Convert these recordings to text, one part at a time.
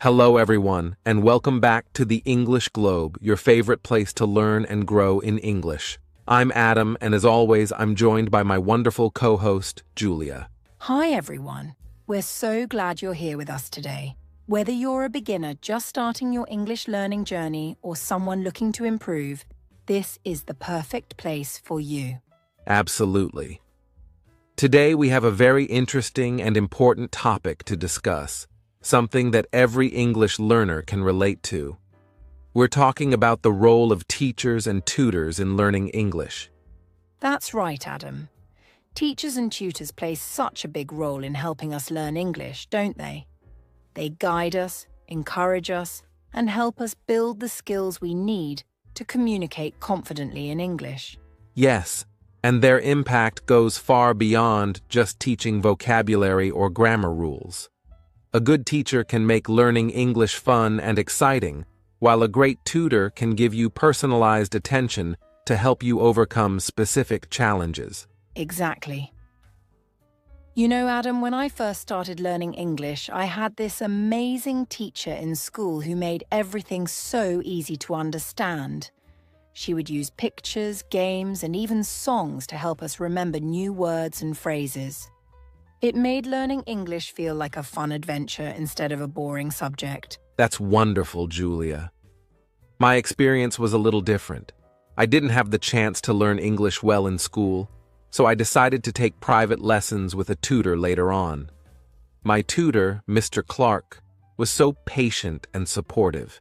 Hello, everyone, and welcome back to the English Globe, your favorite place to learn and grow in English. I'm Adam, and as always, I'm joined by my wonderful co-host, Julia. Hi, everyone. We're so glad you're here with us today. Whether you're a beginner just starting your English learning journey or someone looking to improve, this is the perfect place for you. Absolutely. Today, we have a very interesting and important topic to discuss. Something that every English learner can relate to. We're talking about the role of teachers and tutors in learning English. That's right, Adam. Teachers and tutors play such a big role in helping us learn English, don't they? They guide us, encourage us, and help us build the skills we need to communicate confidently in English. Yes, and their impact goes far beyond just teaching vocabulary or grammar rules. A good teacher can make learning English fun and exciting, while a great tutor can give you personalized attention to help you overcome specific challenges. Exactly. You know, Adam, when I first started learning English, I had this amazing teacher in school who made everything so easy to understand. She would use pictures, games, and even songs to help us remember new words and phrases. It made learning English feel like a fun adventure instead of a boring subject. That's wonderful, Julia. My experience was a little different. I didn't have the chance to learn English well in school, so I decided to take private lessons with a tutor later on. My tutor, Mr. Clark, was so patient and supportive.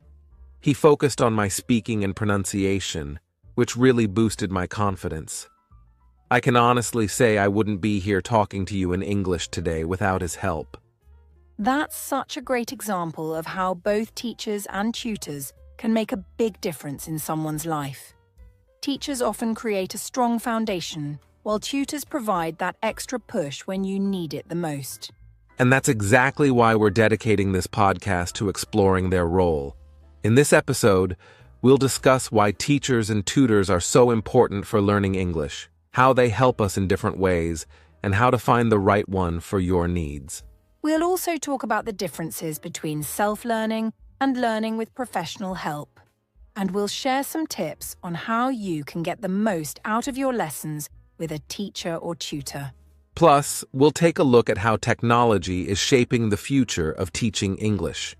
He focused on my speaking and pronunciation, which really boosted my confidence. I can honestly say I wouldn't be here talking to you in English today without his help. That's such a great example of how both teachers and tutors can make a big difference in someone's life. Teachers often create a strong foundation, while tutors provide that extra push when you need it the most. And that's exactly why we're dedicating this podcast to exploring their role. In this episode, we'll discuss why teachers and tutors are so important for learning English, how they help us in different ways, and how to find the right one for your needs. We'll also talk about the differences between self-learning and learning with professional help. And we'll share some tips on how you can get the most out of your lessons with a teacher or tutor. Plus, we'll take a look at how technology is shaping the future of teaching English.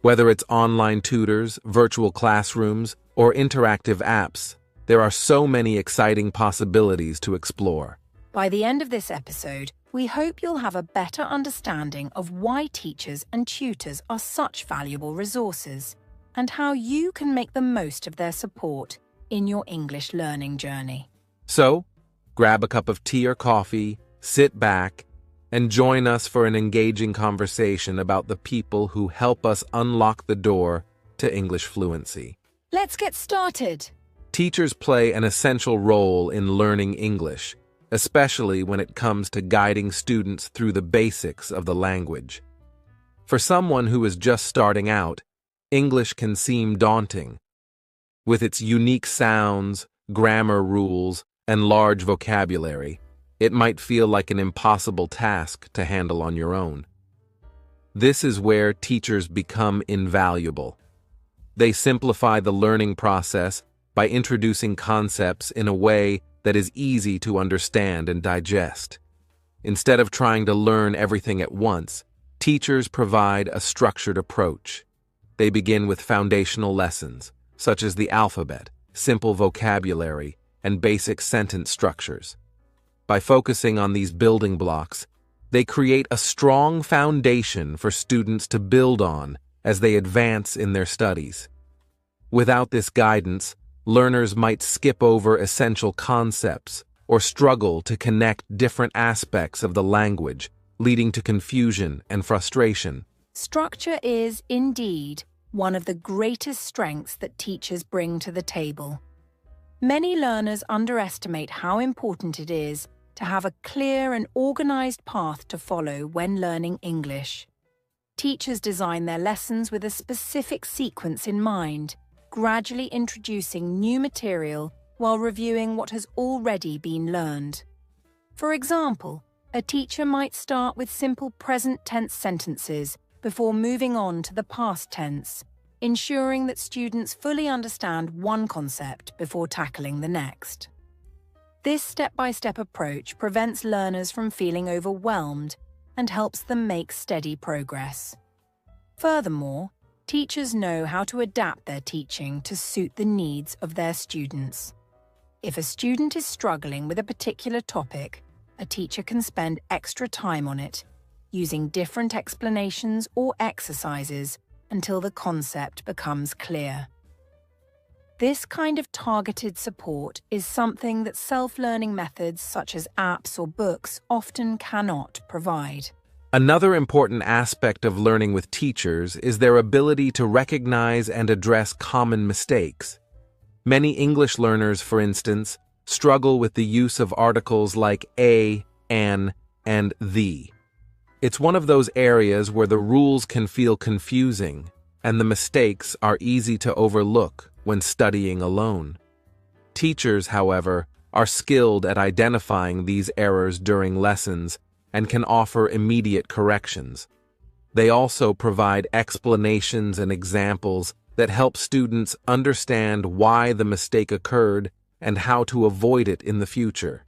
Whether it's online tutors, virtual classrooms, or interactive apps, there are so many exciting possibilities to explore. By the end of this episode, we hope you'll have a better understanding of why teachers and tutors are such valuable resources and how you can make the most of their support in your English learning journey. So, grab a cup of tea or coffee, sit back, and join us for an engaging conversation about the people who help us unlock the door to English fluency. Let's get started! Teachers play an essential role in learning English, especially when it comes to guiding students through the basics of the language. For someone who is just starting out, English can seem daunting. With its unique sounds, grammar rules, and large vocabulary, it might feel like an impossible task to handle on your own. This is where teachers become invaluable. They simplify the learning process by introducing concepts in a way that is easy to understand and digest. Instead of trying to learn everything at once, teachers provide a structured approach. They begin with foundational lessons, such as the alphabet, simple vocabulary, and basic sentence structures. By focusing on these building blocks, they create a strong foundation for students to build on as they advance in their studies. Without this guidance, learners might skip over essential concepts or struggle to connect different aspects of the language, leading to confusion and frustration. Structure is, indeed, one of the greatest strengths that teachers bring to the table. Many learners underestimate how important it is to have a clear and organized path to follow when learning English. Teachers design their lessons with a specific sequence in mind, gradually introducing new material while reviewing what has already been learned. For example, a teacher might start with simple present tense sentences before moving on to the past tense, ensuring that students fully understand one concept before tackling the next. This step-by-step approach prevents learners from feeling overwhelmed and helps them make steady progress. Furthermore, teachers know how to adapt their teaching to suit the needs of their students. If a student is struggling with a particular topic, a teacher can spend extra time on it, using different explanations or exercises until the concept becomes clear. This kind of targeted support is something that self-learning methods such as apps or books often cannot provide. Another important aspect of learning with teachers is their ability to recognize and address common mistakes. Many English learners, for instance, struggle with the use of articles like a, an, and the. It's one of those areas where the rules can feel confusing and the mistakes are easy to overlook when studying alone. Teachers, however, are skilled at identifying these errors during lessons and can offer immediate corrections. They also provide explanations and examples that help students understand why the mistake occurred and how to avoid it in the future.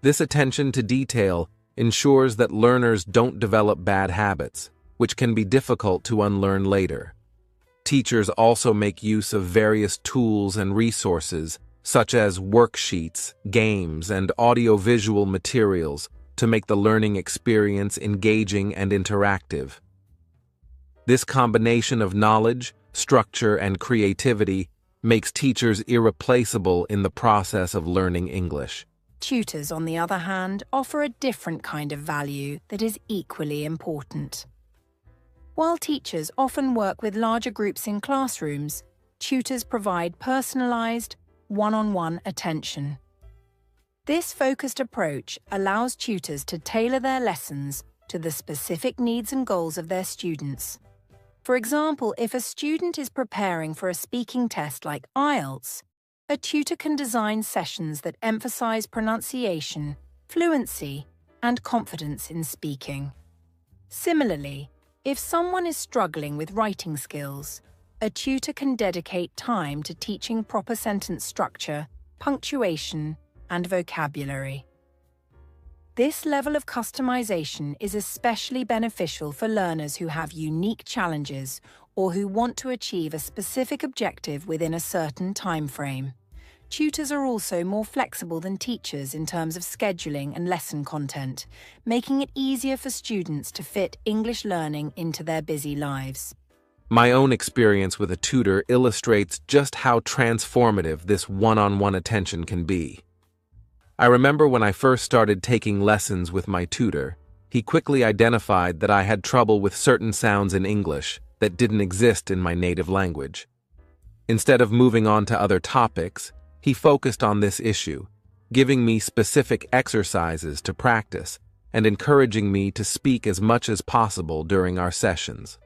This attention to detail ensures that learners don't develop bad habits, which can be difficult to unlearn later. Teachers also make use of various tools and resources, such as worksheets, games, and audiovisual materials, to make the learning experience engaging and interactive. This combination of knowledge, structure, and creativity makes teachers irreplaceable in the process of learning English. Tutors, on the other hand, offer a different kind of value that is equally important. While teachers often work with larger groups in classrooms, tutors provide personalized, one-on-one attention. This focused approach allows tutors to tailor their lessons to the specific needs and goals of their students. For example, if a student is preparing for a speaking test like IELTS, a tutor can design sessions that emphasize pronunciation, fluency, and confidence in speaking. Similarly, if someone is struggling with writing skills, a tutor can dedicate time to teaching proper sentence structure, punctuation, and vocabulary. This level of customization is especially beneficial for learners who have unique challenges or who want to achieve a specific objective within a certain time frame. Tutors are also more flexible than teachers in terms of scheduling and lesson content, making it easier for students to fit English learning into their busy lives. My own experience with a tutor illustrates just how transformative this one-on-one attention can be. I remember when I first started taking lessons with my tutor, he quickly identified that I had trouble with certain sounds in English that didn't exist in my native language. Instead of moving on to other topics, he focused on this issue, giving me specific exercises to practice and encouraging me to speak as much as possible during our sessions.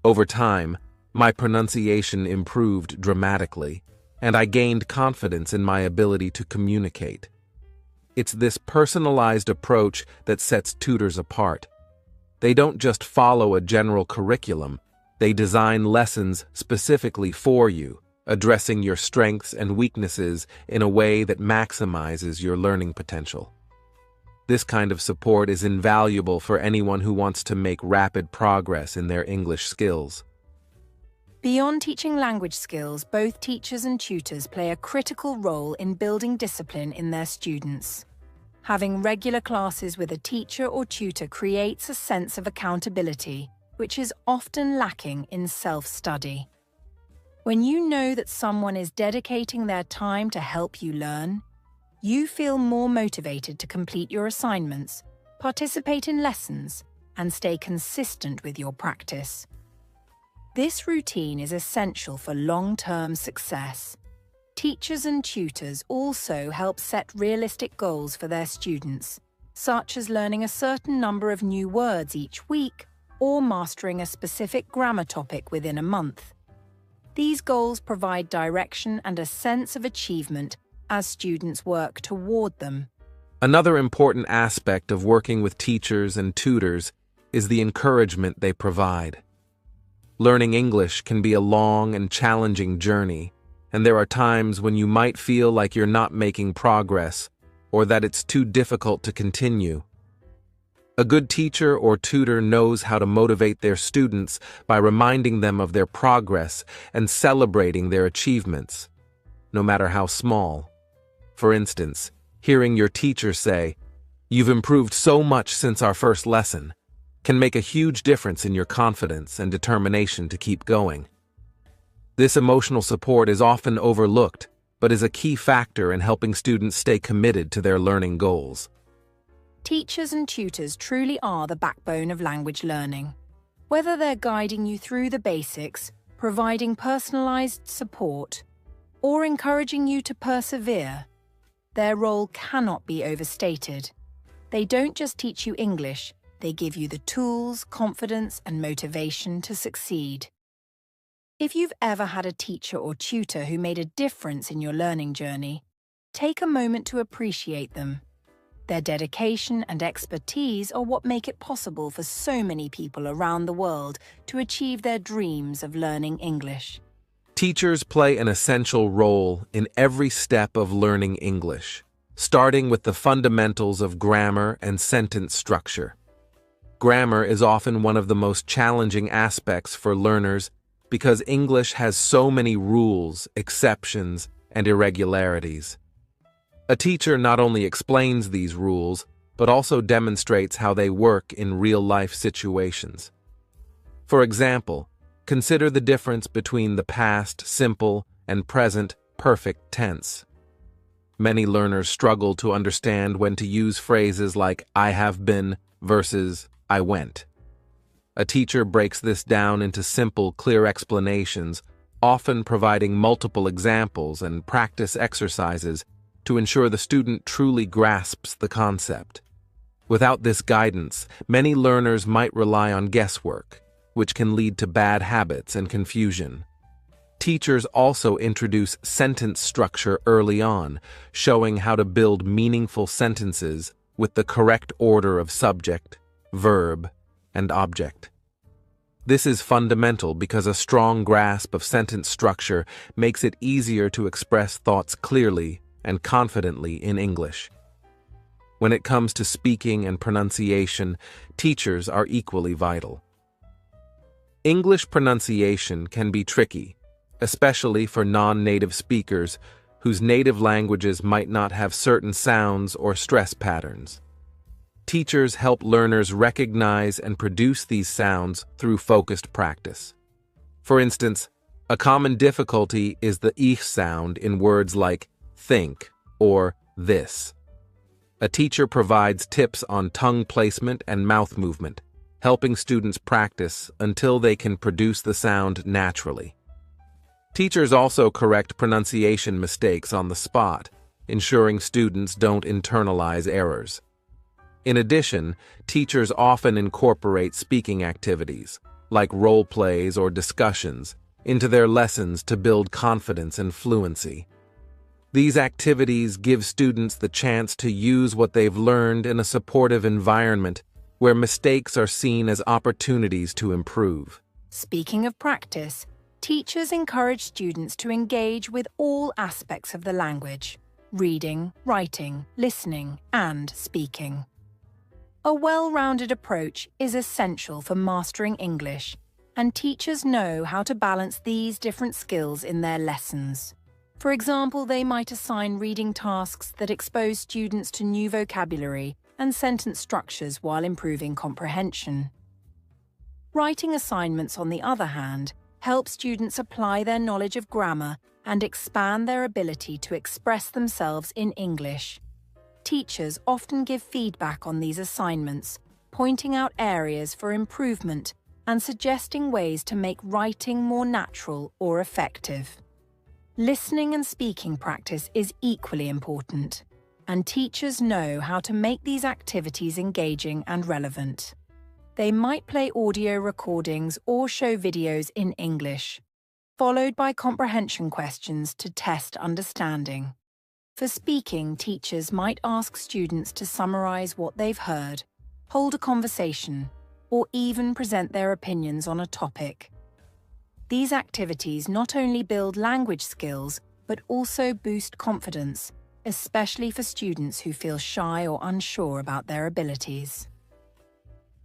Over time, my pronunciation improved dramatically, and I gained confidence in my ability to communicate. It's this personalized approach that sets tutors apart. They don't just follow a general curriculum, they design lessons specifically for you, addressing your strengths and weaknesses in a way that maximizes your learning potential. This kind of support is invaluable for anyone who wants to make rapid progress in their English skills. Beyond teaching language skills, both teachers and tutors play a critical role in building discipline in their students. Having regular classes with a teacher or tutor creates a sense of accountability, which is often lacking in self-study. When you know that someone is dedicating their time to help you learn, you feel more motivated to complete your assignments, participate in lessons, and stay consistent with your practice. This routine is essential for long-term success. Teachers and tutors also help set realistic goals for their students, such as learning a certain number of new words each week or mastering a specific grammar topic within a month. These goals provide direction and a sense of achievement as students work toward them. Another important aspect of working with teachers and tutors is the encouragement they provide. Learning English can be a long and challenging journey, and there are times when you might feel like you're not making progress or that it's too difficult to continue. A good teacher or tutor knows how to motivate their students by reminding them of their progress and celebrating their achievements, no matter how small. For instance, hearing your teacher say, "You've improved so much since our first lesson," can make a huge difference in your confidence and determination to keep going. This emotional support is often overlooked, but is a key factor in helping students stay committed to their learning goals. Teachers and tutors truly are the backbone of language learning. Whether they're guiding you through the basics, providing personalized support, or encouraging you to persevere, their role cannot be overstated. They don't just teach you English, they give you the tools, confidence, and motivation to succeed. If you've ever had a teacher or tutor who made a difference in your learning journey, take a moment to appreciate them. Their dedication and expertise are what make it possible for so many people around the world to achieve their dreams of learning English. Teachers play an essential role in every step of learning English, starting with the fundamentals of grammar and sentence structure. Grammar is often one of the most challenging aspects for learners because English has so many rules, exceptions, and irregularities. A teacher not only explains these rules, but also demonstrates how they work in real-life situations. For example, consider the difference between the past simple and present perfect tense. Many learners struggle to understand when to use phrases like "I have been" versus "I went." A teacher breaks this down into simple, clear explanations, often providing multiple examples and practice exercises to ensure the student truly grasps the concept. Without this guidance, many learners might rely on guesswork, which can lead to bad habits and confusion. Teachers also introduce sentence structure early on, showing how to build meaningful sentences with the correct order of subject, verb, and object. This is fundamental because a strong grasp of sentence structure makes it easier to express thoughts clearly and confidently in English. When it comes to speaking and pronunciation, teachers are equally vital. English pronunciation can be tricky, especially for non-native speakers whose native languages might not have certain sounds or stress patterns. Teachers help learners recognize and produce these sounds through focused practice. For instance, a common difficulty is the ich sound in words like think or this. A teacher provides tips on tongue placement and mouth movement, helping students practice until they can produce the sound naturally. Teachers also correct pronunciation mistakes on the spot, ensuring students don't internalize errors. In addition, teachers often incorporate speaking activities, like role plays or discussions, into their lessons to build confidence and fluency. These activities give students the chance to use what they've learned in a supportive environment where mistakes are seen as opportunities to improve. Speaking of practice, teachers encourage students to engage with all aspects of the language: reading, writing, listening, and speaking. A well-rounded approach is essential for mastering English, and teachers know how to balance these different skills in their lessons. For example, they might assign reading tasks that expose students to new vocabulary and sentence structures while improving comprehension. Writing assignments, on the other hand, help students apply their knowledge of grammar and expand their ability to express themselves in English. Teachers often give feedback on these assignments, pointing out areas for improvement and suggesting ways to make writing more natural or effective. Listening and speaking practice is equally important, and teachers know how to make these activities engaging and relevant. They might play audio recordings or show videos in English, followed by comprehension questions to test understanding. For speaking, teachers might ask students to summarize what they've heard, hold a conversation, or even present their opinions on a topic. These activities not only build language skills, but also boost confidence, especially for students who feel shy or unsure about their abilities.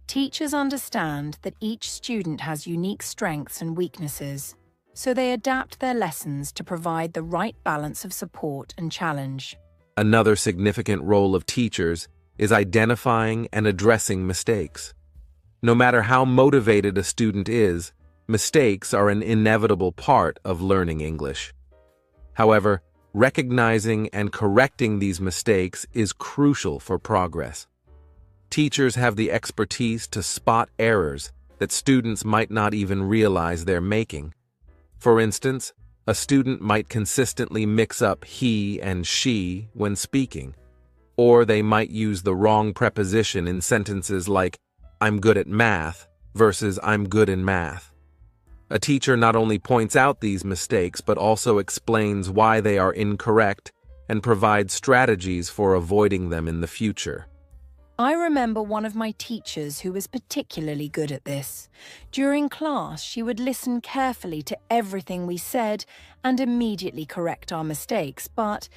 Teachers understand that each student has unique strengths and weaknesses, so they adapt their lessons to provide the right balance of support and challenge. Another significant role of teachers is identifying and addressing mistakes. No matter how motivated a student is, mistakes are an inevitable part of learning English. However, recognizing and correcting these mistakes is crucial for progress. Teachers have the expertise to spot errors that students might not even realize they're making. For instance, a student might consistently mix up he and she when speaking, or they might use the wrong preposition in sentences like, "I'm good at math" versus "I'm good in math." A teacher not only points out these mistakes, but also explains why they are incorrect and provides strategies for avoiding them in the future. I remember one of my teachers who was particularly good at this. During class, she would listen carefully to everything we said and immediately correct our mistakes, but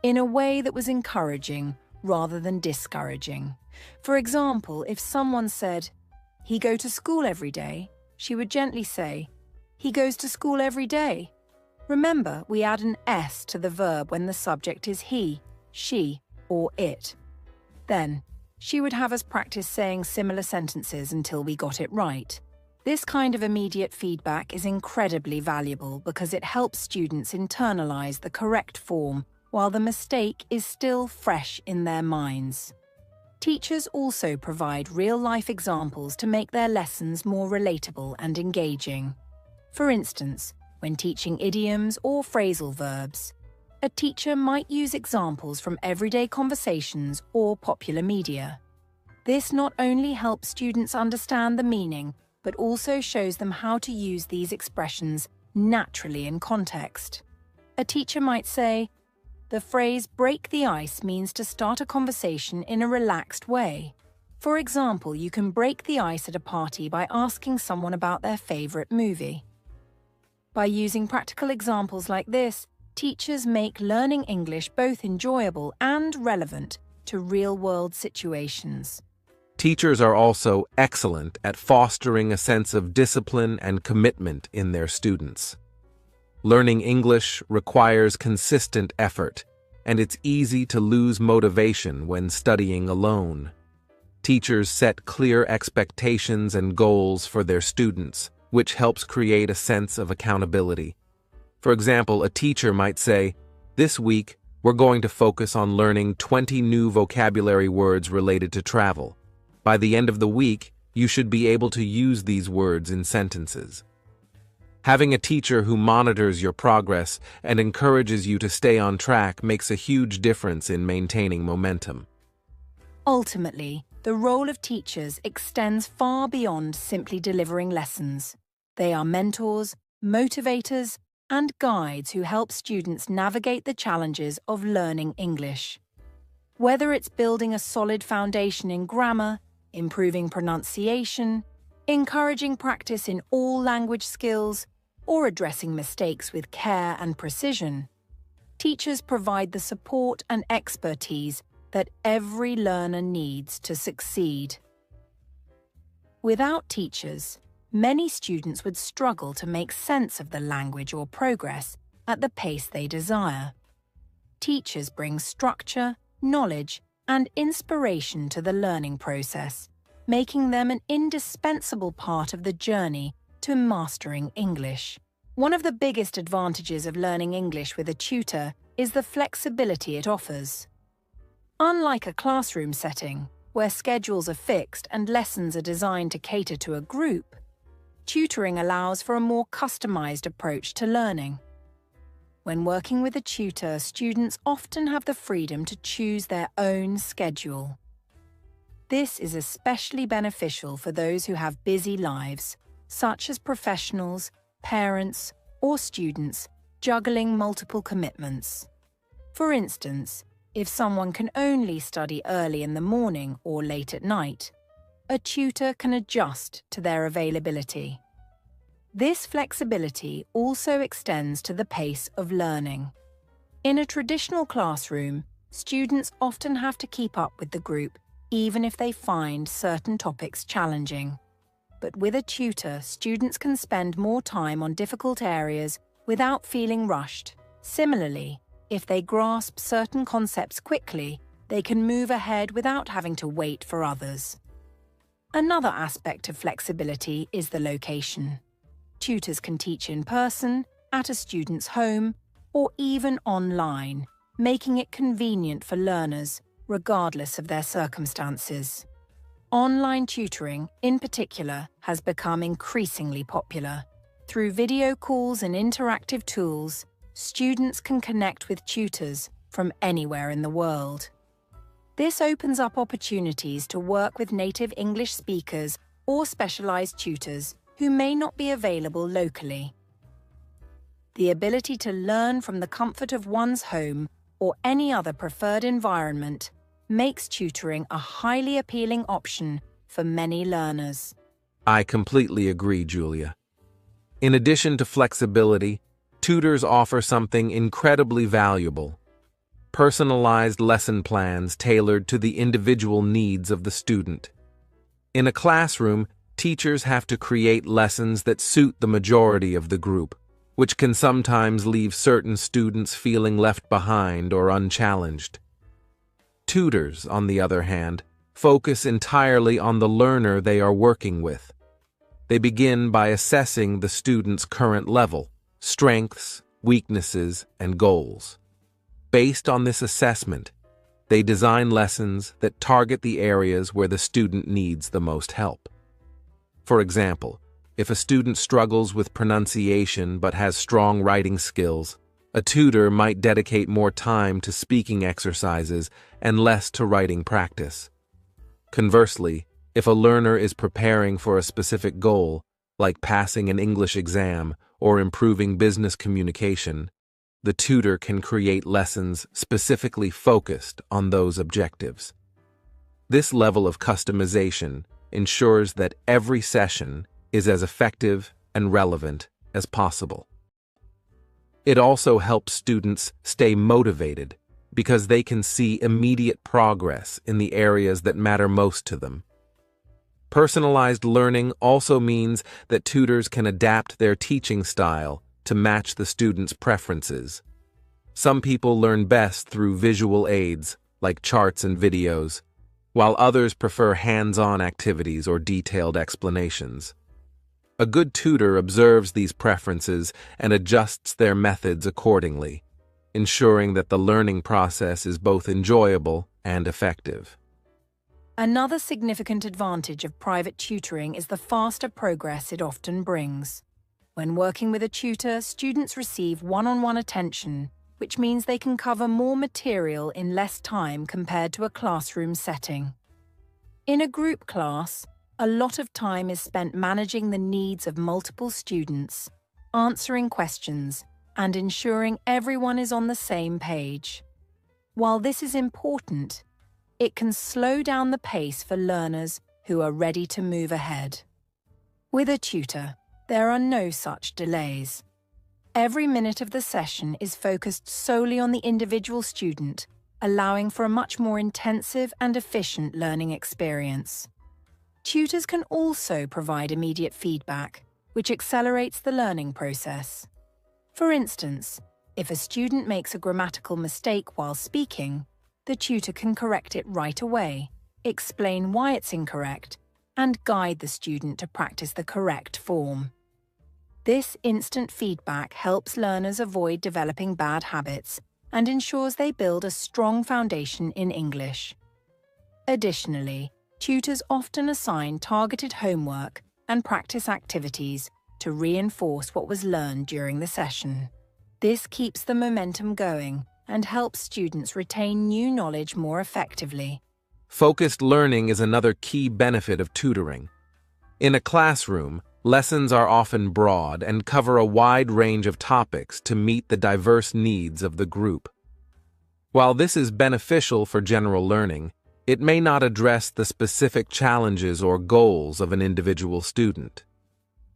in a way that was encouraging rather than discouraging. For example, if someone said, "He go to school every day," she would gently say, "He goes to school every day." Remember, we add an S to the verb when the subject is he, she, or it. Then, she would have us practice saying similar sentences until we got it right. This kind of immediate feedback is incredibly valuable because it helps students internalize the correct form while the mistake is still fresh in their minds. Teachers also provide real-life examples to make their lessons more relatable and engaging. For instance, when teaching idioms or phrasal verbs, a teacher might use examples from everyday conversations or popular media. This not only helps students understand the meaning, but also shows them how to use these expressions naturally in context. A teacher might say, "The phrase break the ice means to start a conversation in a relaxed way. For example, you can break the ice at a party by asking someone about their favorite movie." By using practical examples like this, teachers make learning English both enjoyable and relevant to real-world situations. Teachers are also excellent at fostering a sense of discipline and commitment in their students. Learning English requires consistent effort, and it's easy to lose motivation when studying alone. Teachers set clear expectations and goals for their students, which helps create a sense of accountability. For example, a teacher might say, "This week, we're going to focus on learning 20 new vocabulary words related to travel. By the end of the week, you should be able to use these words in sentences." Having a teacher who monitors your progress and encourages you to stay on track makes a huge difference in maintaining momentum. Ultimately, the role of teachers extends far beyond simply delivering lessons. They are mentors, motivators, and guides who help students navigate the challenges of learning English. Whether it's building a solid foundation in grammar, improving pronunciation, encouraging practice in all language skills, or addressing mistakes with care and precision, teachers provide the support and expertise that every learner needs to succeed. Without teachers, many students would struggle to make sense of the language or progress at the pace they desire. Teachers bring structure, knowledge, and inspiration to the learning process, making them an indispensable part of the journey to mastering English. One of the biggest advantages of learning English with a tutor is the flexibility it offers. Unlike a classroom setting, where schedules are fixed and lessons are designed to cater to a group, tutoring allows for a more customized approach to learning. When working with a tutor, students often have the freedom to choose their own schedule. This is especially beneficial for those who have busy lives, such as professionals, parents, or students juggling multiple commitments. For instance, if someone can only study early in the morning or late at night, a tutor can adjust to their availability. This flexibility also extends to the pace of learning. In a traditional classroom, students often have to keep up with the group, even if they find certain topics challenging. But with a tutor, students can spend more time on difficult areas without feeling rushed. Similarly, if they grasp certain concepts quickly, they can move ahead without having to wait for others. Another aspect of flexibility is the location. Tutors can teach in person, at a student's home, or even online, making it convenient for learners, regardless of their circumstances. Online tutoring, in particular, has become increasingly popular. Through video calls and interactive tools, students can connect with tutors from anywhere in the world. This opens up opportunities to work with native English speakers or specialized tutors who may not be available locally. The ability to learn from the comfort of one's home or any other preferred environment makes tutoring a highly appealing option for many learners. I completely agree, Julia. In addition to flexibility, tutors offer something incredibly valuable: personalized lesson plans tailored to the individual needs of the student. In a classroom, teachers have to create lessons that suit the majority of the group, which can sometimes leave certain students feeling left behind or unchallenged. Tutors, on the other hand, focus entirely on the learner they are working with. They begin by assessing the student's current level, strengths, weaknesses, and goals. Based on this assessment, they design lessons that target the areas where the student needs the most help. For example, if a student struggles with pronunciation but has strong writing skills, a tutor might dedicate more time to speaking exercises and less to writing practice. Conversely, if a learner is preparing for a specific goal, like passing an English exam or improving business communication, the tutor can create lessons specifically focused on those objectives. This level of customization ensures that every session is as effective and relevant as possible. It also helps students stay motivated because they can see immediate progress in the areas that matter most to them. Personalized learning also means that tutors can adapt their teaching style to match the student's preferences. Some people learn best through visual aids, like charts and videos, while others prefer hands-on activities or detailed explanations. A good tutor observes these preferences and adjusts their methods accordingly, ensuring that the learning process is both enjoyable and effective. Another significant advantage of private tutoring is the faster progress it often brings. When working with a tutor, students receive one-on-one attention, which means they can cover more material in less time compared to a classroom setting. In a group class, a lot of time is spent managing the needs of multiple students, answering questions, and ensuring everyone is on the same page. While this is important, it can slow down the pace for learners who are ready to move ahead. With a tutor, there are no such delays. Every minute of the session is focused solely on the individual student, allowing for a much more intensive and efficient learning experience. Tutors can also provide immediate feedback, which accelerates the learning process. For instance, if a student makes a grammatical mistake while speaking, the tutor can correct it right away, explain why it's incorrect, and guide the student to practice the correct form. This instant feedback helps learners avoid developing bad habits and ensures they build a strong foundation in English. Additionally, tutors often assign targeted homework and practice activities to reinforce what was learned during the session. This keeps the momentum going and helps students retain new knowledge more effectively. Focused learning is another key benefit of tutoring. In a classroom, lessons are often broad and cover a wide range of topics to meet the diverse needs of the group. While this is beneficial for general learning, It may not address the specific challenges or goals of an individual student.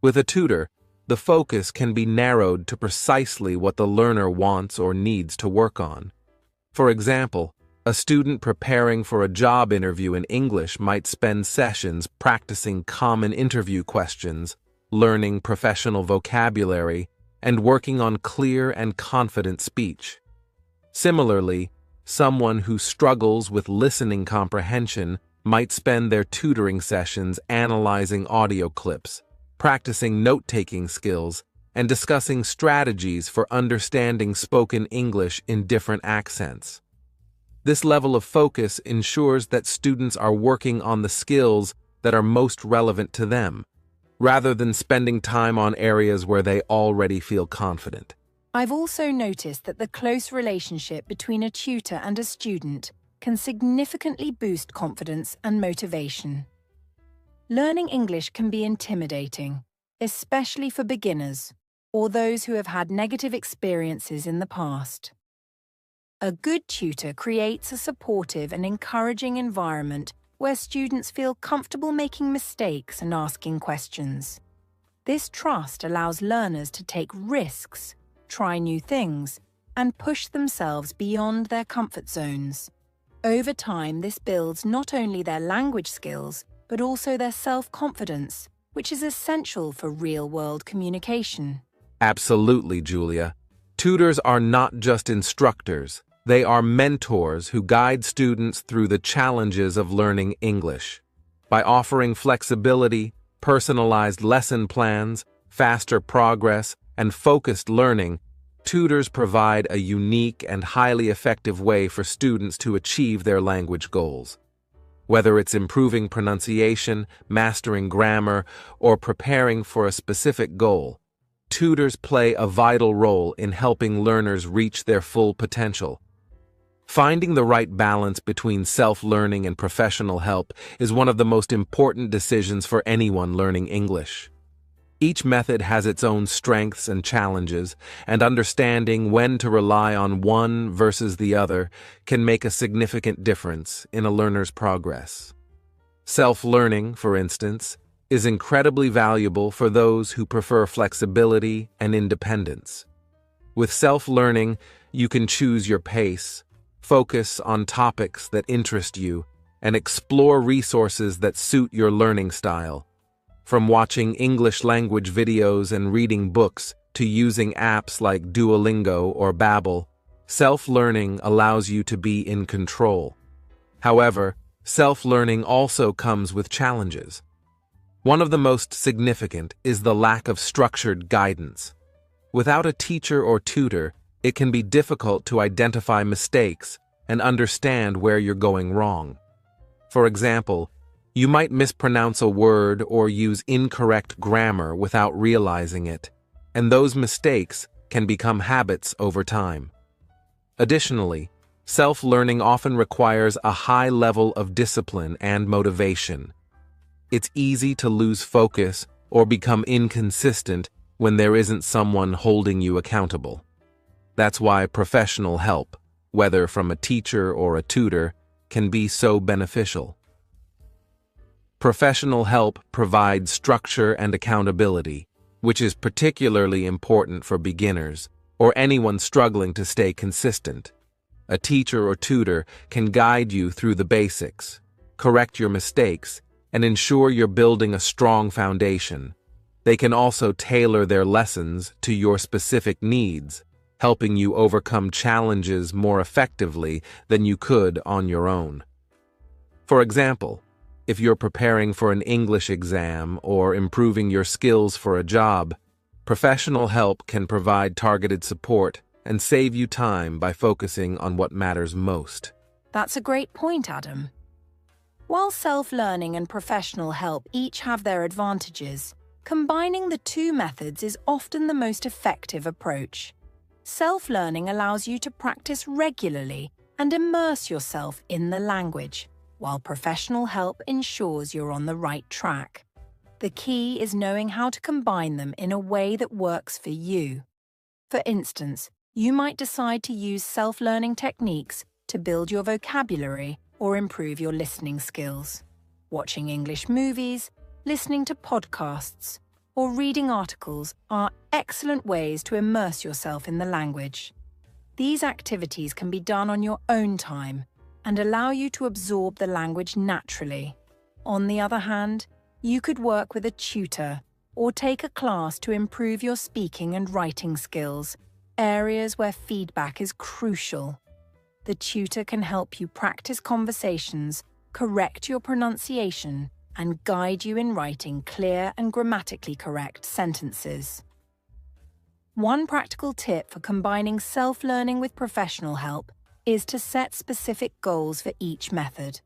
With a tutor, the focus can be narrowed to precisely what the learner wants or needs to work on. For example, a student preparing for a job interview in English might spend sessions practicing common interview questions, learning professional vocabulary, and working on clear and confident speech. Similarly, someone who struggles with listening comprehension might spend their tutoring sessions analyzing audio clips, practicing note-taking skills, and discussing strategies for understanding spoken English in different accents. This level of focus ensures that students are working on the skills that are most relevant to them, rather than spending time on areas where they already feel confident. I've also noticed that the close relationship between a tutor and a student can significantly boost confidence and motivation. Learning English can be intimidating, especially for beginners or those who have had negative experiences in the past. A good tutor creates a supportive and encouraging environment where students feel comfortable making mistakes and asking questions. This trust allows learners to take risks, try new things, and push themselves beyond their comfort zones. Over time, this builds not only their language skills, but also their self-confidence, which is essential for real-world communication. Absolutely, Julia. Tutors are not just instructors. They are mentors who guide students through the challenges of learning English. By offering flexibility, personalized lesson plans, faster progress, and focused learning, tutors provide a unique and highly effective way for students to achieve their language goals. Whether it's improving pronunciation, mastering grammar, or preparing for a specific goal, tutors play a vital role in helping learners reach their full potential. Finding the right balance between self-learning and professional help is one of the most important decisions for anyone learning English. Each method has its own strengths and challenges, and understanding when to rely on one versus the other can make a significant difference in a learner's progress. Self-learning, for instance, is incredibly valuable for those who prefer flexibility and independence. With self-learning, you can choose your pace, focus on topics that interest you, and explore resources that suit your learning style. From watching English language videos and reading books to using apps like Duolingo or Babbel, self-learning allows you to be in control. However, self-learning also comes with challenges. One of the most significant is the lack of structured guidance. Without a teacher or tutor, it can be difficult to identify mistakes and understand where you're going wrong. For example, you might mispronounce a word or use incorrect grammar without realizing it, and those mistakes can become habits over time. Additionally, self-learning often requires a high level of discipline and motivation. It's easy to lose focus or become inconsistent when there isn't someone holding you accountable. That's why professional help, whether from a teacher or a tutor, can be so beneficial. Professional help provides structure and accountability, which is particularly important for beginners or anyone struggling to stay consistent. A teacher or tutor can guide you through the basics, correct your mistakes, and ensure you're building a strong foundation. They can also tailor their lessons to your specific needs, helping you overcome challenges more effectively than you could on your own. For example, if you're preparing for an English exam or improving your skills for a job, professional help can provide targeted support and save you time by focusing on what matters most. That's a great point, Adam. While self-learning and professional help each have their advantages, combining the two methods is often the most effective approach. Self-learning allows you to practice regularly and immerse yourself in the language, while professional help ensures you're on the right track. The key is knowing how to combine them in a way that works for you. For instance, you might decide to use self-learning techniques to build your vocabulary or improve your listening skills. Watching English movies, listening to podcasts, or reading articles are excellent ways to immerse yourself in the language. These activities can be done on your own time and allow you to absorb the language naturally. On the other hand, you could work with a tutor or take a class to improve your speaking and writing skills, areas where feedback is crucial. The tutor can help you practice conversations, correct your pronunciation, and guide you in writing clear and grammatically correct sentences. One practical tip for combining self-learning with professional help is to set specific goals for each method.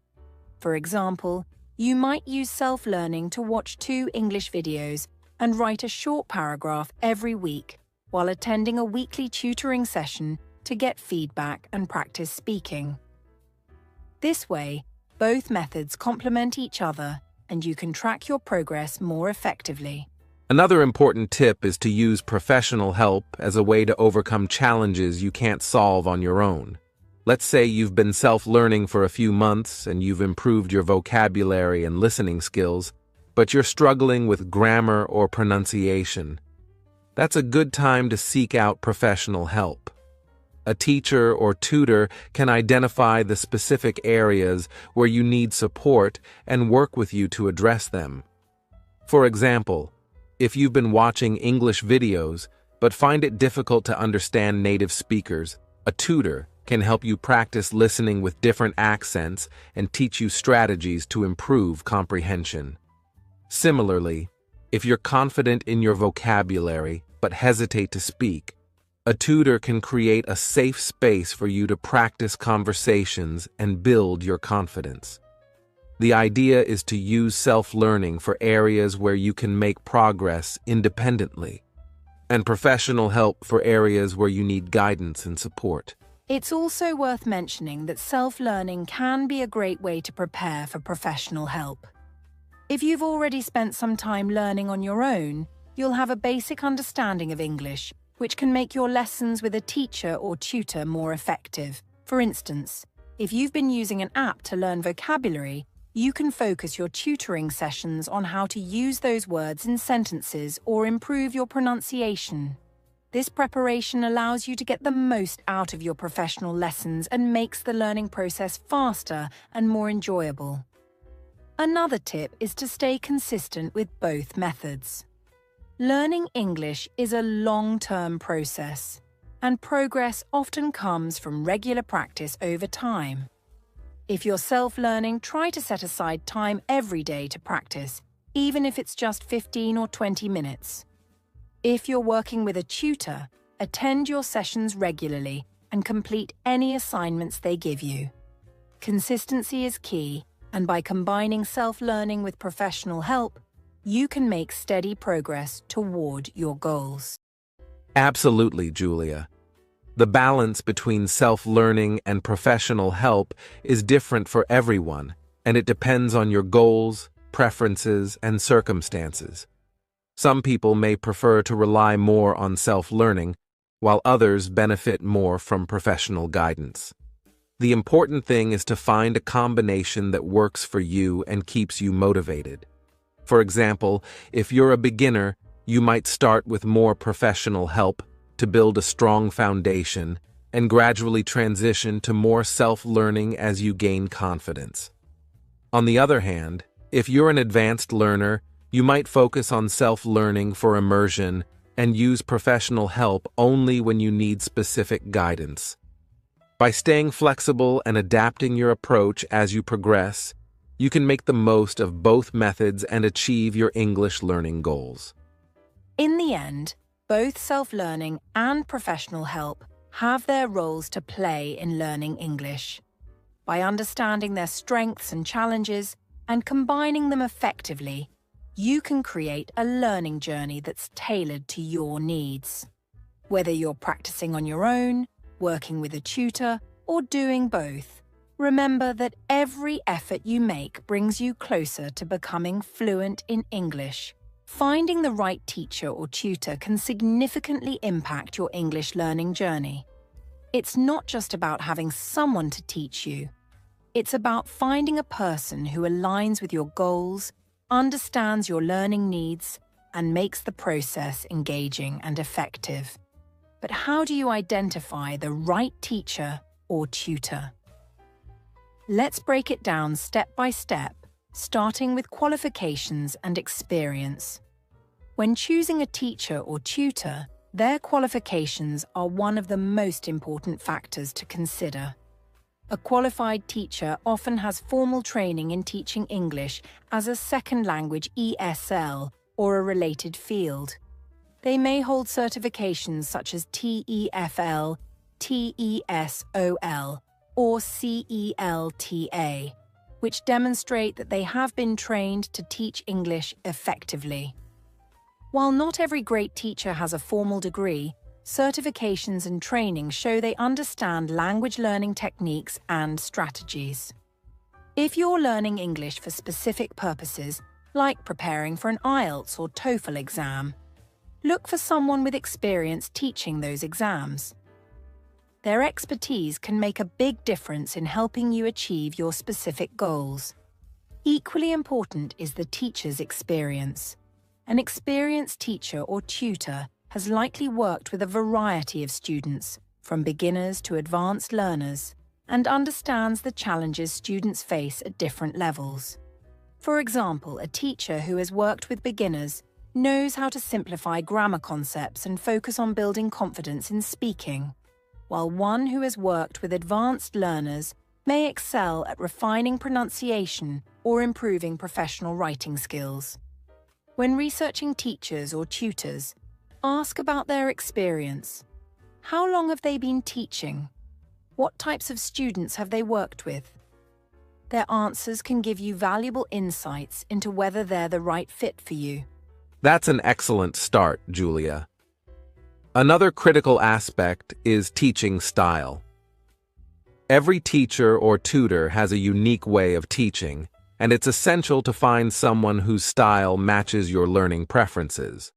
For example, you might use self-learning to watch 2 English videos and write a short paragraph every week while attending a weekly tutoring session to get feedback and practice speaking. This way, both methods complement each other and you can track your progress more effectively. Another important tip is to use professional help as a way to overcome challenges you can't solve on your own. Let's say you've been self-learning for a few months and you've improved your vocabulary and listening skills, but you're struggling with grammar or pronunciation. That's a good time to seek out professional help. A teacher or tutor can identify the specific areas where you need support and work with you to address them. For example, if you've been watching English videos but find it difficult to understand native speakers, a tutor can help you practice listening with different accents and teach you strategies to improve comprehension. Similarly, if you're confident in your vocabulary but hesitate to speak, a tutor can create a safe space for you to practice conversations and build your confidence. The idea is to use self-learning for areas where you can make progress independently, and professional help for areas where you need guidance and support. It's also worth mentioning that self-learning can be a great way to prepare for professional help. If you've already spent some time learning on your own, you'll have a basic understanding of English, which can make your lessons with a teacher or tutor more effective. For instance, if you've been using an app to learn vocabulary, you can focus your tutoring sessions on how to use those words in sentences or improve your pronunciation. This preparation allows you to get the most out of your professional lessons and makes the learning process faster and more enjoyable. Another tip is to stay consistent with both methods. Learning English is a long-term process, and progress often comes from regular practice over time. If you're self-learning, try to set aside time every day to practice, even if it's just 15 or 20 minutes. If you're working with a tutor, attend your sessions regularly and complete any assignments they give you. Consistency is key, and by combining self-learning with professional help, you can make steady progress toward your goals. Absolutely, Julia. The balance between self-learning and professional help is different for everyone, and it depends on your goals, preferences, and circumstances. Some people may prefer to rely more on self-learning, while others benefit more from professional guidance. The important thing is to find a combination that works for you and keeps you motivated. For example, if you're a beginner, you might start with more professional help to build a strong foundation and gradually transition to more self-learning as you gain confidence. On the other hand, if you're an advanced learner, you might focus on self-learning for immersion and use professional help only when you need specific guidance. By staying flexible and adapting your approach as you progress, you can make the most of both methods and achieve your English learning goals. In the end, both self-learning and professional help have their roles to play in learning English. By understanding their strengths and challenges and combining them effectively, you can create a learning journey that's tailored to your needs. Whether you're practicing on your own, working with a tutor, or doing both, remember that every effort you make brings you closer to becoming fluent in English. Finding the right teacher or tutor can significantly impact your English learning journey. It's not just about having someone to teach you. It's about finding a person who aligns with your goals, understands your learning needs, and makes the process engaging and effective. But how do you identify the right teacher or tutor? Let's break it down step by step, starting with qualifications and experience. When choosing a teacher or tutor, their qualifications are one of the most important factors to consider. A qualified teacher often has formal training in teaching English as a second language ESL or a related field. They may hold certifications such as TEFL, TESOL, or CELTA, which demonstrate that they have been trained to teach English effectively. While not every great teacher has a formal degree, certifications and training show they understand language learning techniques and strategies. If you're learning English for specific purposes, like preparing for an IELTS or TOEFL exam, look for someone with experience teaching those exams. Their expertise can make a big difference in helping you achieve your specific goals. Equally important is the teacher's experience. An experienced teacher or tutor has likely worked with a variety of students, from beginners to advanced learners, and understands the challenges students face at different levels. For example, a teacher who has worked with beginners knows how to simplify grammar concepts and focus on building confidence in speaking, while one who has worked with advanced learners may excel at refining pronunciation or improving professional writing skills. When researching teachers or tutors, ask about their experience. How long have they been teaching? What types of students have they worked with? Their answers can give you valuable insights into whether they're the right fit for you. That's an excellent start, Julia. Another critical aspect is teaching style. Every teacher or tutor has a unique way of teaching, and it's essential to find someone whose style matches your learning preferences.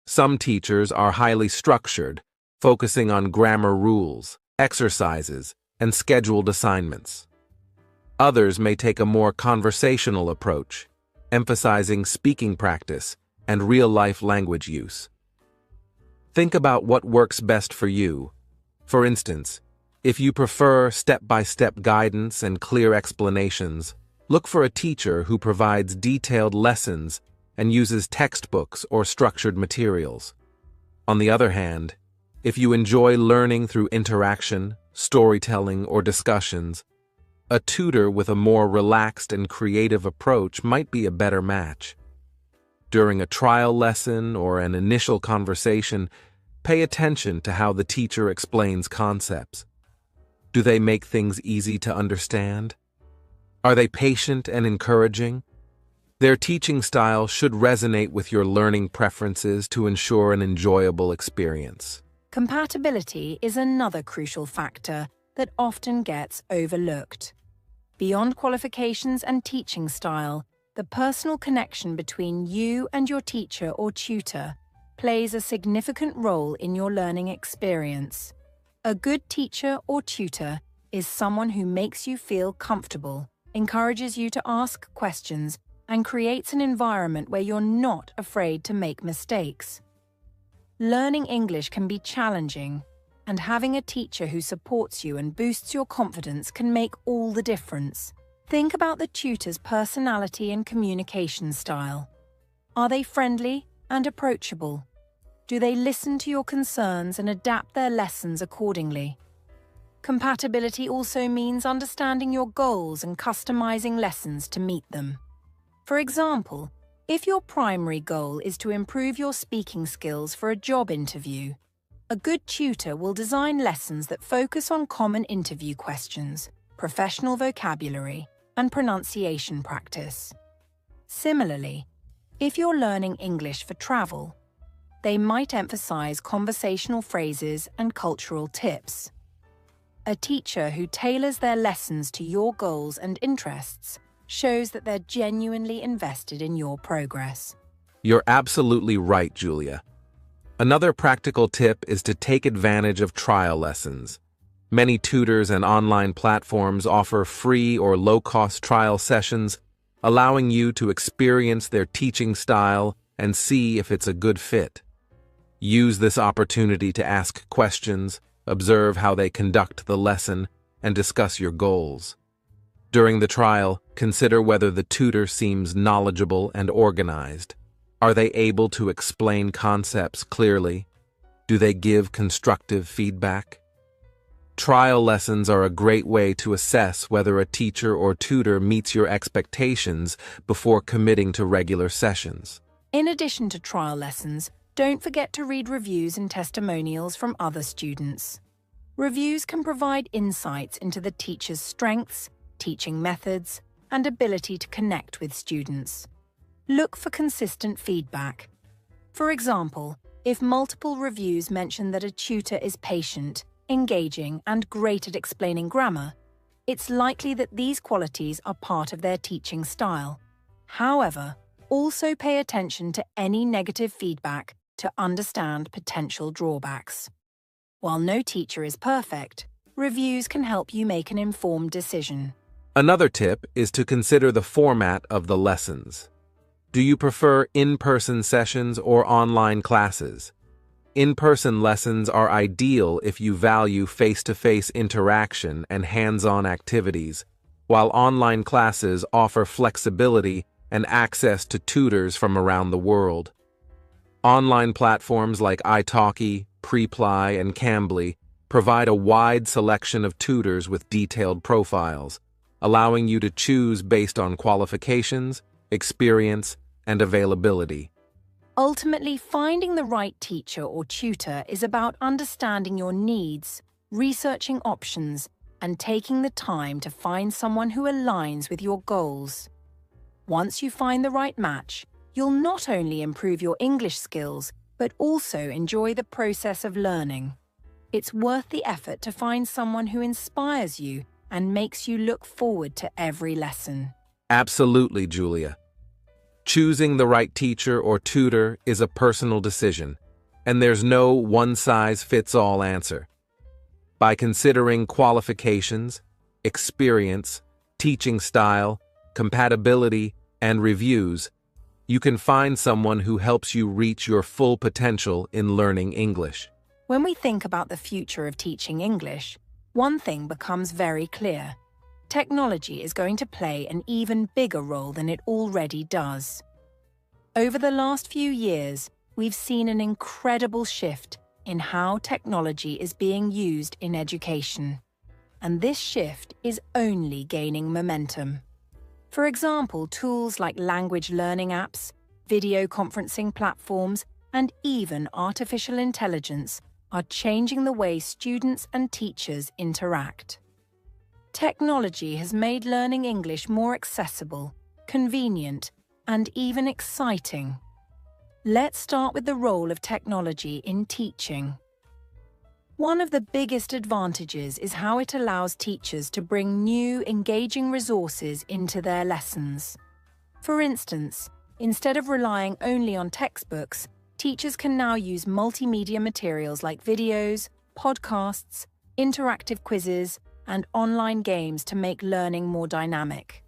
Some teachers are highly structured, focusing on grammar rules, exercises, and scheduled assignments. Others may take a more conversational approach, emphasizing speaking practice and real-life language use. Think about what works best for you. For instance, if you prefer step-by-step guidance and clear explanations, look for a teacher who provides detailed lessons and uses textbooks or structured materials. On the other hand, if you enjoy learning through interaction, storytelling, or discussions, a tutor with a more relaxed and creative approach might be a better match. During a trial lesson or an initial conversation, pay attention to how the teacher explains concepts. Do they make things easy to understand? Are they patient and encouraging? Their teaching style should resonate with your learning preferences to ensure an enjoyable experience. Compatibility is another crucial factor that often gets overlooked. Beyond qualifications and teaching style, the personal connection between you and your teacher or tutor plays a significant role in your learning experience. A good teacher or tutor is someone who makes you feel comfortable, encourages you to ask questions, and creates an environment where you're not afraid to make mistakes. Learning English can be challenging, and having a teacher who supports you and boosts your confidence can make all the difference. Think about the tutor's personality and communication style. Are they friendly and approachable? Do they listen to your concerns and adapt their lessons accordingly? Compatibility also means understanding your goals and customizing lessons to meet them. For example, if your primary goal is to improve your speaking skills for a job interview, a good tutor will design lessons that focus on common interview questions, professional vocabulary, and pronunciation practice. Similarly, if you're learning English for travel, they might emphasize conversational phrases and cultural tips. A teacher who tailors their lessons to your goals and interests shows that they're genuinely invested in your progress. You're absolutely right, Julia. Another practical tip is to take advantage of trial lessons. Many tutors and online platforms offer free or low-cost trial sessions, allowing you to experience their teaching style and see if it's a good fit. Use this opportunity to ask questions, observe how they conduct the lesson, and discuss your goals. During the trial, consider whether the tutor seems knowledgeable and organized. Are they able to explain concepts clearly? Do they give constructive feedback? Trial lessons are a great way to assess whether a teacher or tutor meets your expectations before committing to regular sessions. In addition to trial lessons, don't forget to read reviews and testimonials from other students. Reviews can provide insights into the teacher's strengths, teaching methods, and ability to connect with students. Look for consistent feedback. For example, if multiple reviews mention that a tutor is patient, engaging, and great at explaining grammar, it's likely that these qualities are part of their teaching style. However, also pay attention to any negative feedback to understand potential drawbacks. While no teacher is perfect, reviews can help you make an informed decision. Another tip is to consider the format of the lessons. Do you prefer in-person sessions or online classes? In-person lessons are ideal if you value face-to-face interaction and hands-on activities, while online classes offer flexibility and access to tutors from around the world. Online platforms like italki, Preply, and Cambly provide a wide selection of tutors with detailed profiles, allowing you to choose based on qualifications, experience, and availability. Ultimately, finding the right teacher or tutor is about understanding your needs, researching options, and taking the time to find someone who aligns with your goals. Once you find the right match, you'll not only improve your English skills, but also enjoy the process of learning. It's worth the effort to find someone who inspires you and makes you look forward to every lesson. Absolutely, Julia. Choosing the right teacher or tutor is a personal decision, and there's no one-size-fits-all answer. By considering qualifications, experience, teaching style, compatibility, and reviews, you can find someone who helps you reach your full potential in learning English. When we think about the future of teaching English, one thing becomes very clear. Technology is going to play an even bigger role than it already does. Over the last few years, we've seen an incredible shift in how technology is being used in education. And this shift is only gaining momentum. For example, tools like language learning apps, video conferencing platforms, and even artificial intelligence are changing the way students and teachers interact. Technology has made learning English more accessible, convenient, and even exciting. Let's start with the role of technology in teaching. One of the biggest advantages is how it allows teachers to bring new, engaging resources into their lessons. For instance, instead of relying only on textbooks, teachers can now use multimedia materials like videos, podcasts, interactive quizzes, and online games to make learning more dynamic.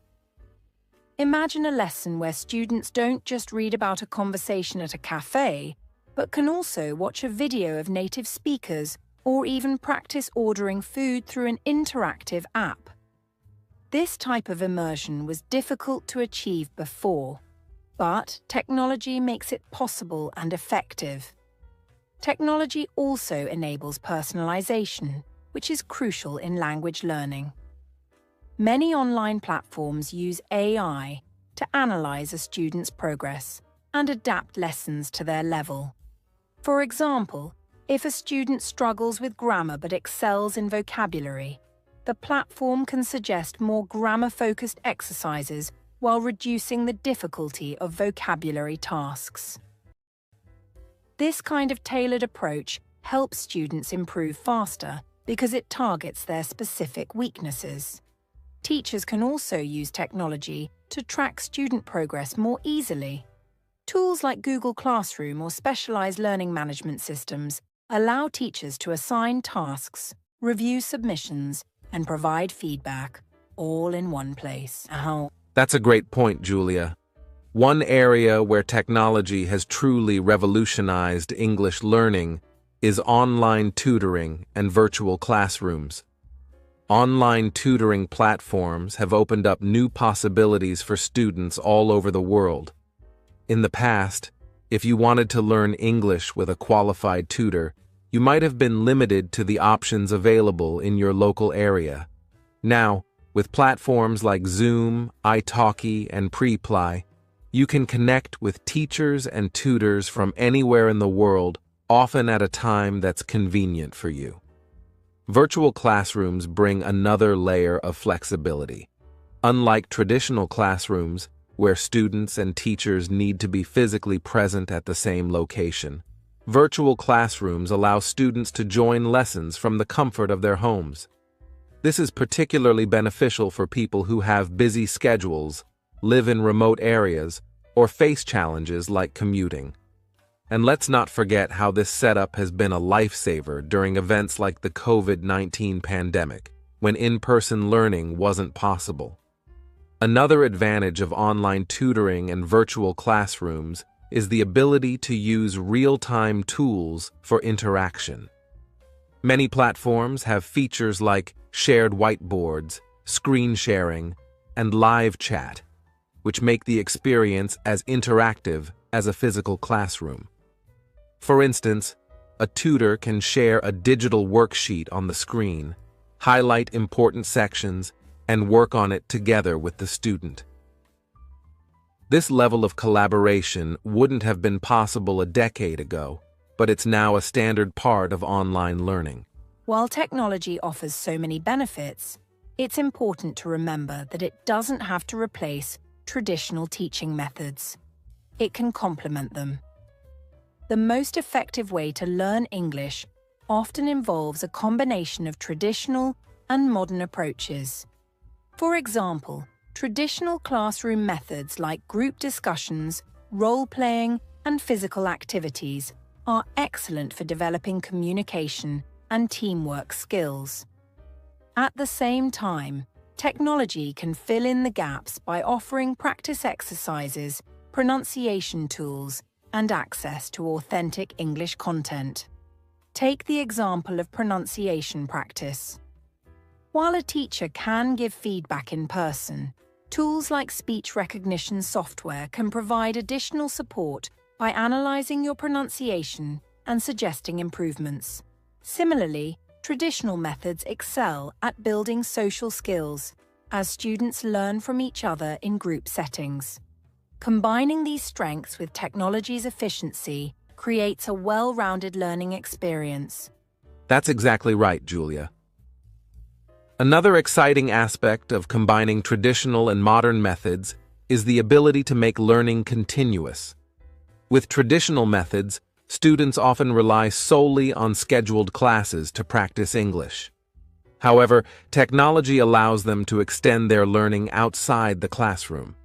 Imagine a lesson where students don't just read about a conversation at a cafe, but can also watch a video of native speakers or even practice ordering food through an interactive app. This type of immersion was difficult to achieve before, but technology makes it possible and effective. Technology also enables personalization, which is crucial in language learning. Many online platforms use AI to analyze a student's progress and adapt lessons to their level. For example, if a student struggles with grammar but excels in vocabulary, the platform can suggest more grammar-focused exercises while reducing the difficulty of vocabulary tasks. This kind of tailored approach helps students improve faster because it targets their specific weaknesses. Teachers can also use technology to track student progress more easily. Tools like Google Classroom or specialized learning management systems allow teachers to assign tasks, review submissions, and provide feedback, all in one place. That's a great point, Julia. One area where technology has truly revolutionized English learning is online tutoring and virtual classrooms. Online tutoring platforms have opened up new possibilities for students all over the world. In the past, if you wanted to learn English with a qualified tutor, you might have been limited to the options available in your local area. Now, with platforms like Zoom, italki, and Preply, you can connect with teachers and tutors from anywhere in the world, often at a time that's convenient for you. Virtual classrooms bring another layer of flexibility. Unlike traditional classrooms, where students and teachers need to be physically present at the same location, virtual classrooms allow students to join lessons from the comfort of their homes. This is particularly beneficial for people who have busy schedules, live in remote areas, or face challenges like commuting. And let's not forget how this setup has been a lifesaver during events like the COVID-19 pandemic, when in-person learning wasn't possible. Another advantage of online tutoring and virtual classrooms is the ability to use real-time tools for interaction. Many platforms have features like shared whiteboards, screen sharing, and live chat, which make the experience as interactive as a physical classroom. For instance, a tutor can share a digital worksheet on the screen, highlight important sections, and work on it together with the student. This level of collaboration wouldn't have been possible a decade ago, but it's now a standard part of online learning. While technology offers so many benefits, it's important to remember that it doesn't have to replace traditional teaching methods. It can complement them. The most effective way to learn English often involves a combination of traditional and modern approaches. For example, traditional classroom methods like group discussions, role-playing, and physical activities are excellent for developing communication and teamwork skills. At the same time, technology can fill in the gaps by offering practice exercises, pronunciation tools, and access to authentic English content. Take the example of pronunciation practice. While a teacher can give feedback in person, tools like speech recognition software can provide additional support by analyzing your pronunciation and suggesting improvements. Similarly, traditional methods excel at building social skills as students learn from each other in group settings. Combining these strengths with technology's efficiency creates a well-rounded learning experience. That's exactly right, Julia. Another exciting aspect of combining traditional and modern methods is the ability to make learning continuous. With traditional methods, students often rely solely on scheduled classes to practice English. However, technology allows them to extend their learning outside the classroom.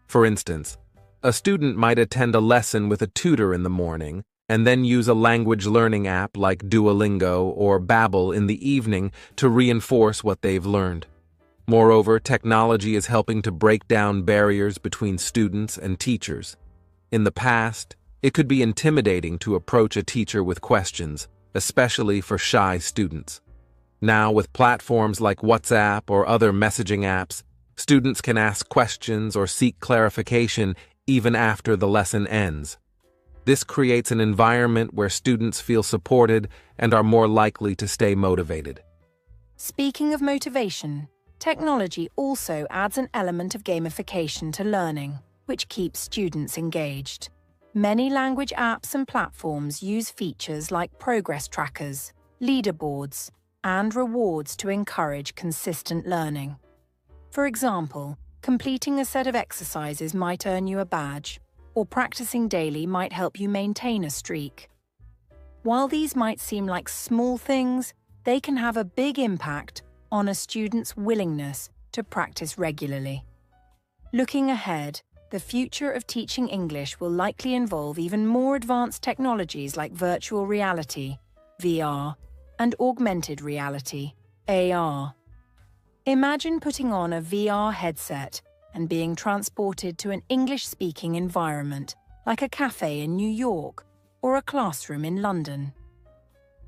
For instance, a student might attend a lesson with a tutor in the morning and then use a language learning app like Duolingo or Babbel in the evening to reinforce what they've learned. Moreover, technology is helping to break down barriers between students and teachers. In the past, it could be intimidating to approach a teacher with questions, especially for shy students. Now, with platforms like WhatsApp or other messaging apps, students can ask questions or seek clarification even after the lesson ends. This creates an environment where students feel supported and are more likely to stay motivated. Speaking of motivation, technology also adds an element of gamification to learning, which keeps students engaged. Many language apps and platforms use features like progress trackers, leaderboards, and rewards to encourage consistent learning. For example, completing a set of exercises might earn you a badge, or practicing daily might help you maintain a streak. While these might seem like small things, they can have a big impact on a student's willingness to practice regularly. Looking ahead, the future of teaching English will likely involve even more advanced technologies like virtual reality, VR, and augmented reality, AR. Imagine putting on a VR headset and being transported to an English-speaking environment, like a cafe in New York or a classroom in London.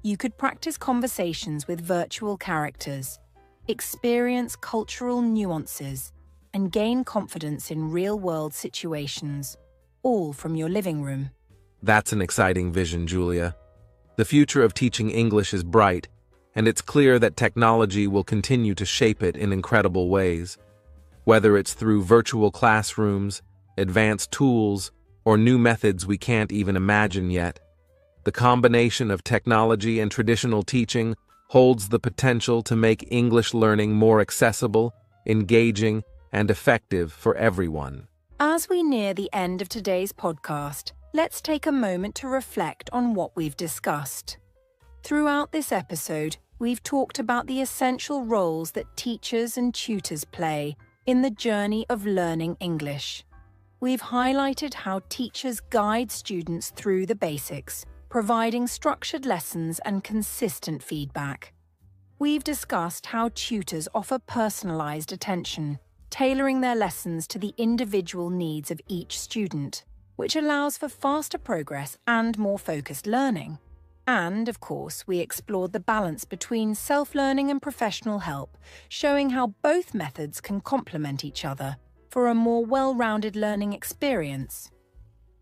You could practice conversations with virtual characters, experience cultural nuances, and gain confidence in real-world situations, all from your living room. That's an exciting vision, Julia. The future of teaching English is bright, and it's clear that technology will continue to shape it in incredible ways. Whether it's through virtual classrooms, advanced tools, or new methods we can't even imagine yet, the combination of technology and traditional teaching holds the potential to make English learning more accessible, engaging, and effective for everyone. As we near the end of today's podcast, let's take a moment to reflect on what we've discussed. Throughout this episode, we've talked about the essential roles that teachers and tutors play in the journey of learning English. We've highlighted how teachers guide students through the basics, providing structured lessons and consistent feedback. We've discussed how tutors offer personalized attention, tailoring their lessons to the individual needs of each student, which allows for faster progress and more focused learning. And, of course, we explored the balance between self-learning and professional help, showing how both methods can complement each other for a more well-rounded learning experience.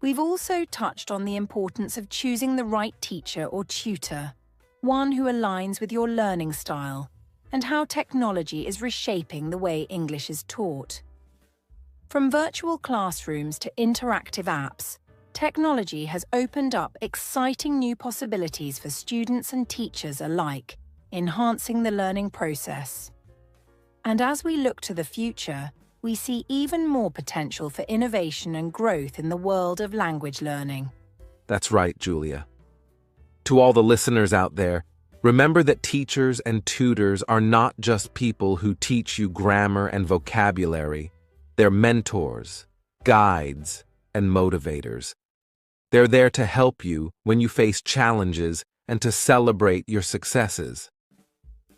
We've also touched on the importance of choosing the right teacher or tutor, one who aligns with your learning style, and how technology is reshaping the way English is taught. From virtual classrooms to interactive apps, technology has opened up exciting new possibilities for students and teachers alike, enhancing the learning process. And as we look to the future, we see even more potential for innovation and growth in the world of language learning. That's right, Julia. To all the listeners out there, remember that teachers and tutors are not just people who teach you grammar and vocabulary. They're mentors, guides, and motivators. They're there to help you when you face challenges and to celebrate your successes.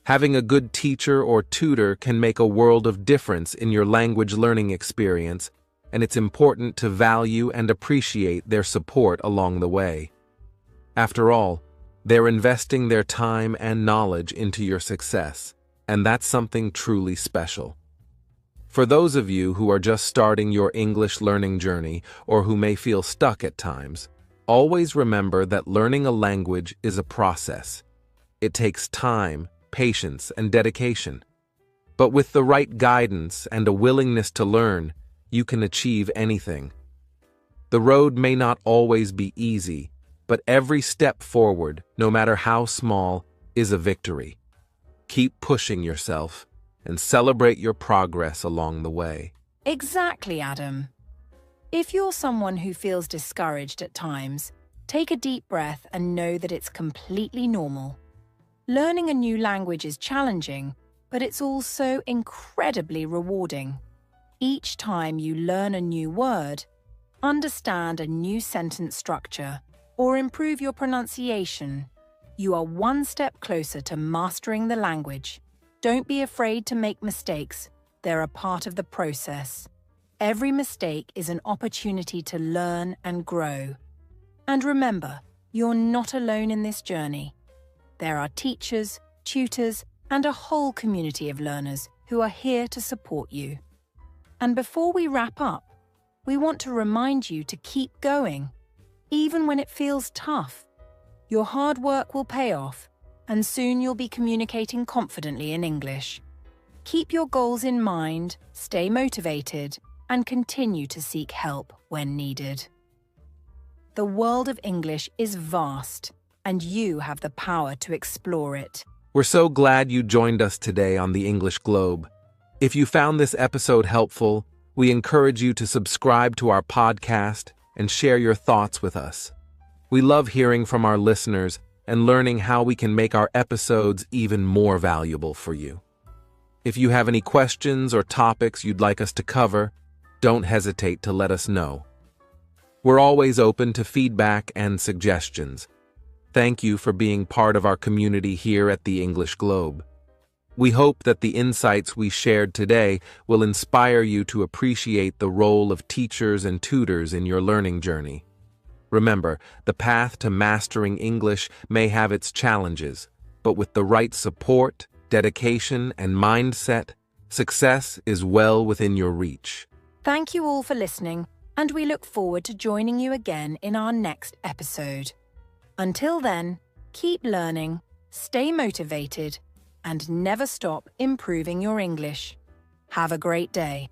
Having a good teacher or tutor can make a world of difference in your language learning experience, and it's important to value and appreciate their support along the way. After all, they're investing their time and knowledge into your success, and that's something truly special. For those of you who are just starting your English learning journey or who may feel stuck at times, always remember that learning a language is a process. It takes time, patience, and dedication. But with the right guidance and a willingness to learn, you can achieve anything. The road may not always be easy, but every step forward, no matter how small, is a victory. Keep pushing yourself and celebrate your progress along the way. Exactly, Adam. If you're someone who feels discouraged at times, take a deep breath and know that it's completely normal. Learning a new language is challenging, but it's also incredibly rewarding. Each time you learn a new word, understand a new sentence structure, or improve your pronunciation, you are one step closer to mastering the language. Don't be afraid to make mistakes. They're a part of the process. Every mistake is an opportunity to learn and grow. And remember, you're not alone in this journey. There are teachers, tutors, and a whole community of learners who are here to support you. And before we wrap up, we want to remind you to keep going, even when it feels tough. Your hard work will pay off, and soon you'll be communicating confidently in English. Keep your goals in mind, stay motivated, and continue to seek help when needed. The world of English is vast, and you have the power to explore it. We're so glad you joined us today on the English Globe. If you found this episode helpful, we encourage you to subscribe to our podcast and share your thoughts with us. We love hearing from our listeners and learning how we can make our episodes even more valuable for you. If you have any questions or topics you'd like us to cover, don't hesitate to let us know. We're always open to feedback and suggestions. Thank you for being part of our community here at the English Globe. We hope that the insights we shared today will inspire you to appreciate the role of teachers and tutors in your learning journey. Remember, the path to mastering English may have its challenges, but with the right support, dedication, and mindset, success is well within your reach. Thank you all for listening, and we look forward to joining you again in our next episode. Until then, keep learning, stay motivated, and never stop improving your English. Have a great day.